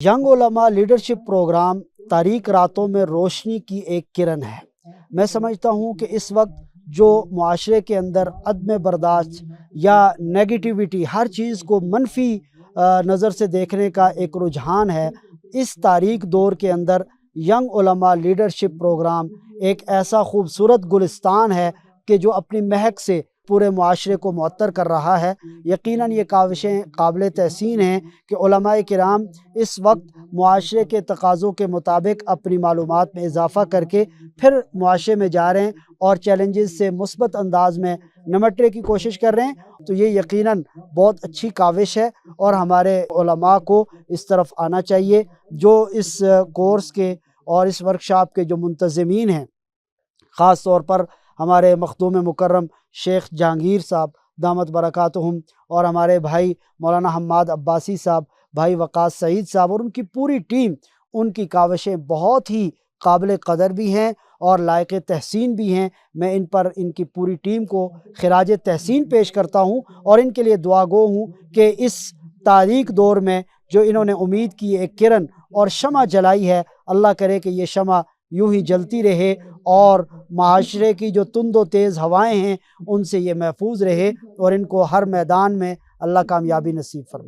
Young علماء leadership programme تاریک راتوں میں روشنی کی ایک کرن ہے۔ میں سمجھتا ہوں کہ اس وقت جو معاشرے کے اندر عدم برداشت یا نیگیٹیوٹی، ہر چیز کو منفی نظر سے دیکھنے کا ایک رجحان ہے، اس تاریک دور کے اندر ینگ علماء لیڈرشپ پروگرام ایک ایسا خوبصورت گلستان ہے کہ جو اپنی مہک سے پورے معاشرے کو معطر کر رہا ہے۔ یقیناً یہ کاوشیں قابل تحسین ہیں کہ علماء کرام اس وقت معاشرے کے تقاضوں کے مطابق اپنی معلومات میں اضافہ کر کے پھر معاشرے میں جا رہے ہیں اور چیلنجز سے مثبت انداز میں نمٹنے کی کوشش کر رہے ہیں۔ تو یہ یقیناً بہت اچھی کاوش ہے اور ہمارے علماء کو اس طرف آنا چاہیے۔ جو اس کورس کے اور اس ورکشاپ کے جو منتظمین ہیں، خاص طور پر ہمارے مخدوم مکرم شیخ جہانگیر صاحب دامت برکاتہم، اور ہمارے بھائی مولانا حماد عباسی صاحب، بھائی وقاص سعید صاحب اور ان کی پوری ٹیم، ان کی کاوشیں بہت ہی قابل قدر بھی ہیں اور لائق تحسین بھی ہیں۔ میں ان کی پوری ٹیم کو خراج تحسین پیش کرتا ہوں اور ان کے لیے دعا گو ہوں کہ اس تاریک دور میں جو انہوں نے امید کی ایک کرن اور شمع جلائی ہے، اللہ کرے کہ یہ شمع یوں ہی جلتی رہے اور معاشرے کی جو تند و تیز ہوائیں ہیں ان سے یہ محفوظ رہے اور ان کو ہر میدان میں اللہ کامیابی نصیب فرمائے۔